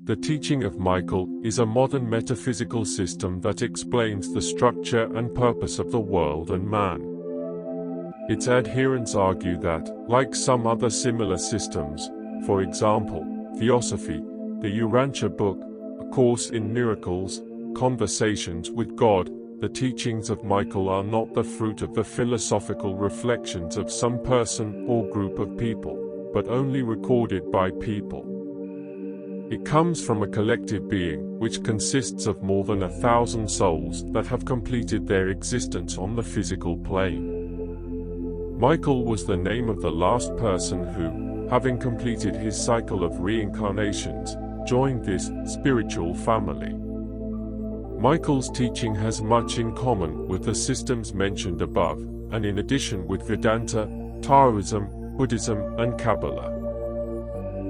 The teaching of Michael is a modern metaphysical system that explains the structure and purpose of the world and man. Its adherents argue that, like some other similar systems, for example, Theosophy, the Urantia book, A Course in Miracles, Conversations with God, the teachings of Michael are not the fruit of the philosophical reflections of some person or group of people, but only recorded by people. It comes from a collective being, which consists of more than 1,000 souls that have completed their existence on the physical plane. Michael was the name of the last person who, having completed his cycle of reincarnations, joined this spiritual family. Michael's teaching has much in common with the systems mentioned above, and in addition with Vedanta, Taoism, Buddhism, and Kabbalah.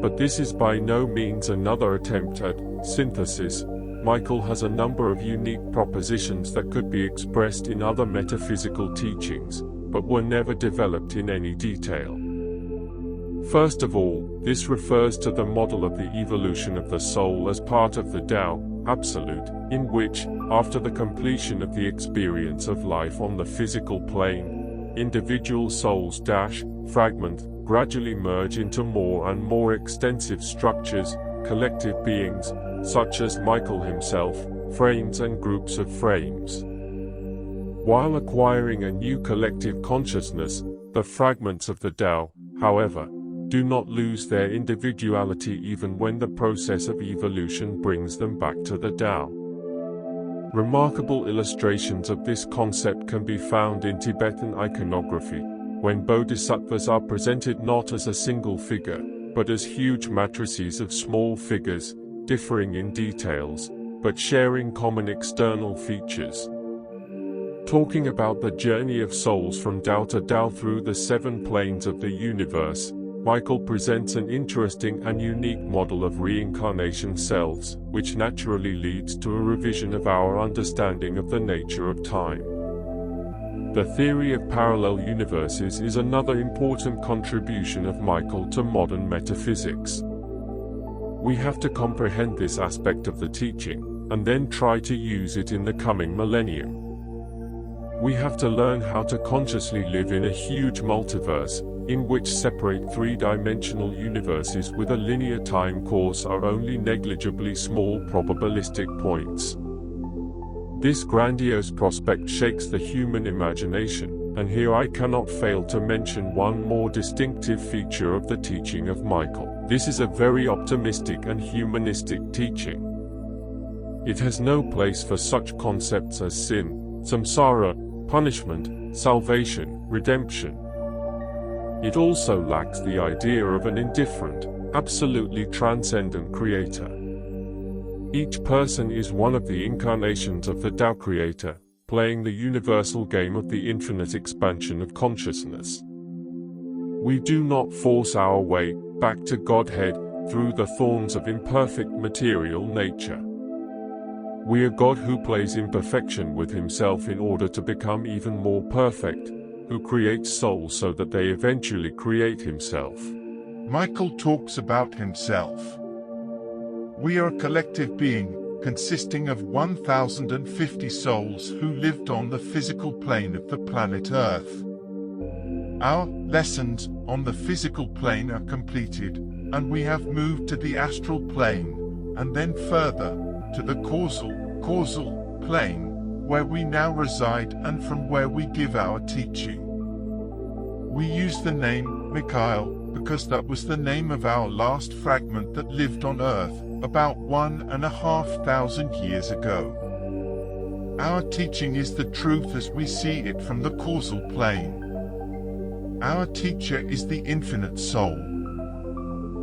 But this is by no means another attempt at synthesis. Michael has a number of unique propositions that could be expressed in other metaphysical teachings, but were never developed in any detail. First of all, this refers to the model of the evolution of the soul as part of the Tao, Absolute, in which, after the completion of the experience of life on the physical plane, individual souls fragment gradually merge into more and more extensive structures, collective beings, such as Michael himself, frames and groups of frames. While acquiring a new collective consciousness, the fragments of the Tao, however, do not lose their individuality even when the process of evolution brings them back to the Tao. Remarkable illustrations of this concept can be found in Tibetan iconography, when bodhisattvas are presented not as a single figure, but as huge matrices of small figures, differing in details, but sharing common external features. Talking about the journey of souls from Tao to Tao through the 7 planes of the universe, Michael presents an interesting and unique model of reincarnation selves, which naturally leads to a revision of our understanding of the nature of time. The theory of parallel universes is another important contribution of Michael to modern metaphysics. We have to comprehend this aspect of the teaching, and then try to use it in the coming millennium. We have to learn how to consciously live in a huge multiverse, in which separate three-dimensional universes with a linear time course are only negligibly small probabilistic points. This grandiose prospect shakes the human imagination, and here I cannot fail to mention one more distinctive feature of the teaching of Michael. This is a very optimistic and humanistic teaching. It has no place for such concepts as sin, samsara, punishment, salvation, redemption. It also lacks the idea of an indifferent, absolutely transcendent creator. Each person is one of the incarnations of the Tao Creator, playing the universal game of the infinite expansion of consciousness. We do not force our way back to Godhead through the thorns of imperfect material nature. We are God who plays imperfection with himself in order to become even more perfect, who creates souls so that they eventually create himself. Michael talks about himself. We are a collective being, consisting of 1,050 souls who lived on the physical plane of the planet Earth. Our lessons on the physical plane are completed, and we have moved to the astral plane, and then further, to the causal plane, where we now reside and from where we give our teaching. We use the name Mikhail because that was the name of our last fragment that lived on Earth, about 1,500 years ago. Our teaching is the truth as we see it from the causal plane. Our teacher is the infinite soul.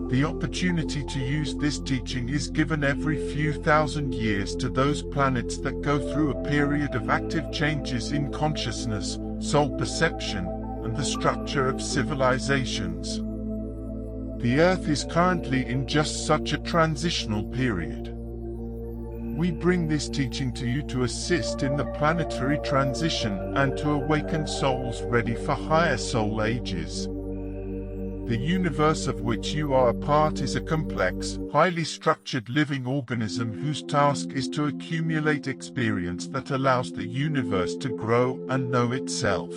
The opportunity to use this teaching is given every few thousand years to those planets that go through a period of active changes in consciousness, soul perception, and the structure of civilizations. The Earth is currently in just such a transitional period. We bring this teaching to you to assist in the planetary transition and to awaken souls ready for higher soul ages. The universe of which you are a part is a complex, highly structured living organism whose task is to accumulate experience that allows the universe to grow and know itself.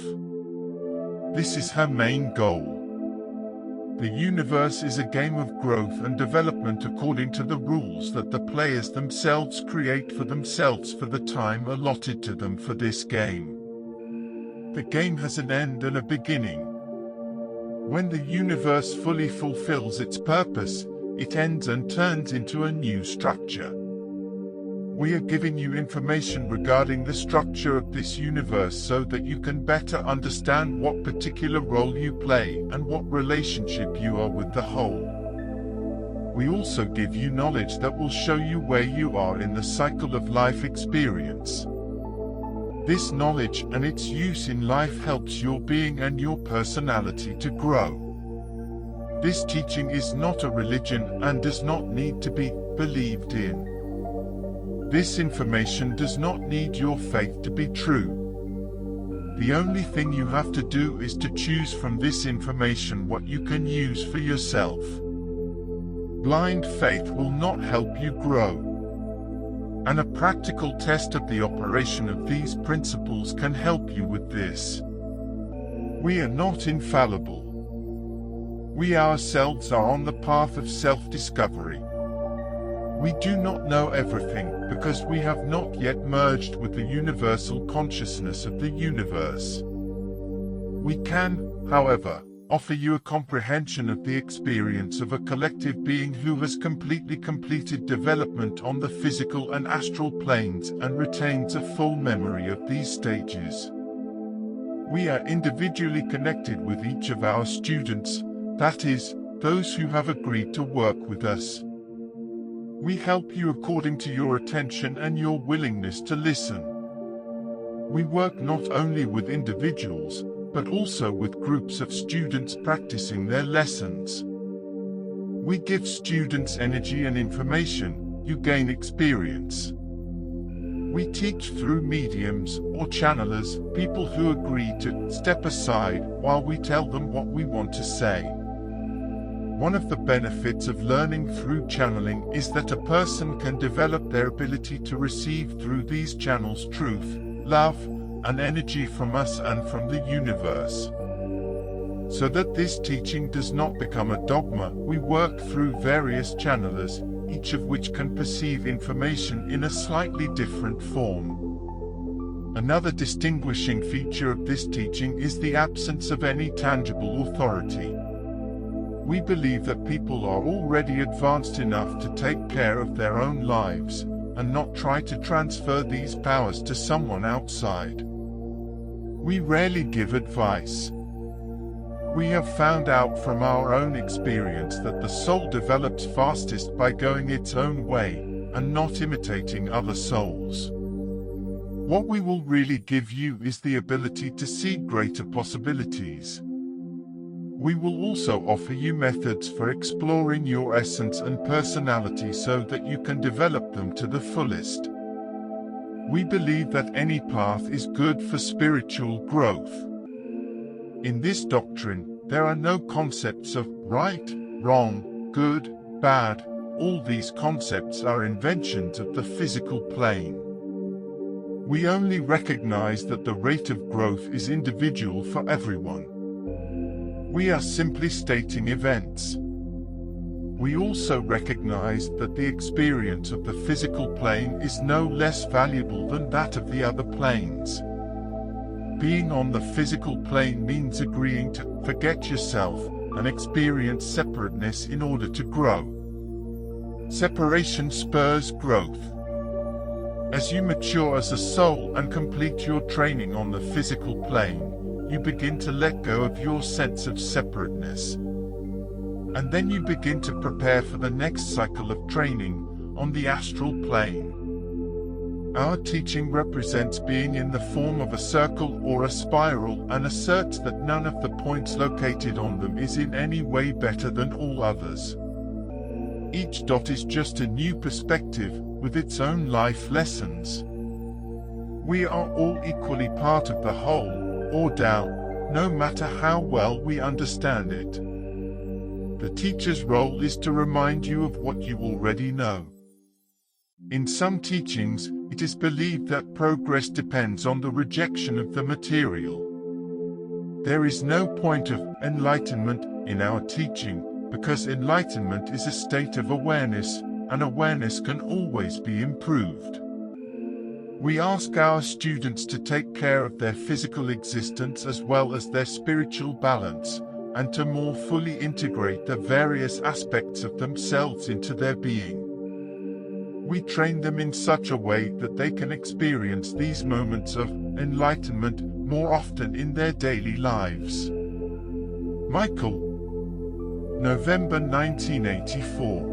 This is her main goal. The universe is a game of growth and development according to the rules that the players themselves create for themselves for the time allotted to them for this game. The game has an end and a beginning. When the universe fully fulfills its purpose, it ends and turns into a new structure. We are giving you information regarding the structure of this universe so that you can better understand what particular role you play and what relationship you are with the whole. We also give you knowledge that will show you where you are in the cycle of life experience. This knowledge and its use in life helps your being and your personality to grow. This teaching is not a religion and does not need to be believed in. This information does not need your faith to be true. The only thing you have to do is to choose from this information what you can use for yourself. Blind faith will not help you grow. And a practical test of the operation of these principles can help you with this. We are not infallible. We ourselves are on the path of self-discovery. We do not know everything because we have not yet merged with the universal consciousness of the universe. We can, however, offer you a comprehension of the experience of a collective being who has completely completed development on the physical and astral planes and retains a full memory of these stages. We are individually connected with each of our students, that is, those who have agreed to work with us. We help you according to your attention and your willingness to listen. We work not only with individuals, but also with groups of students practicing their lessons. We give students energy and information, you gain experience. We teach through mediums or channelers, people who agree to step aside while we tell them what we want to say. One of the benefits of learning through channeling is that a person can develop their ability to receive through these channels truth, love, and energy from us and from the universe. So that this teaching does not become a dogma, we work through various channelers, each of which can perceive information in a slightly different form. Another distinguishing feature of this teaching is the absence of any tangible authority. We believe that people are already advanced enough to take care of their own lives, and not try to transfer these powers to someone outside. We rarely give advice. We have found out from our own experience that the soul develops fastest by going its own way, and not imitating other souls. What we will really give you is the ability to see greater possibilities. We will also offer you methods for exploring your essence and personality so that you can develop them to the fullest. We believe that any path is good for spiritual growth. In this doctrine, there are no concepts of right, wrong, good, bad. All these concepts are inventions of the physical plane. We only recognize that the rate of growth is individual for everyone. We are simply stating events. We also recognize that the experience of the physical plane is no less valuable than that of the other planes. Being on the physical plane means agreeing to forget yourself and experience separateness in order to grow. Separation spurs growth. As you mature as a soul and complete your training on the physical plane, you begin to let go of your sense of separateness. And then you begin to prepare for the next cycle of training on the astral plane. Our teaching represents being in the form of a circle or a spiral and asserts that none of the points located on them is in any way better than all others. Each dot is just a new perspective with its own life lessons. We are all equally part of the whole, or Tao, no matter how well we understand it. The teacher's role is to remind you of what you already know. In some teachings, it is believed that progress depends on the rejection of the material. There is no point of enlightenment in our teaching, because enlightenment is a state of awareness, and awareness can always be improved. We ask our students to take care of their physical existence as well as their spiritual balance, and to more fully integrate the various aspects of themselves into their being. We train them in such a way that they can experience these moments of enlightenment more often in their daily lives. Michael, November 1984.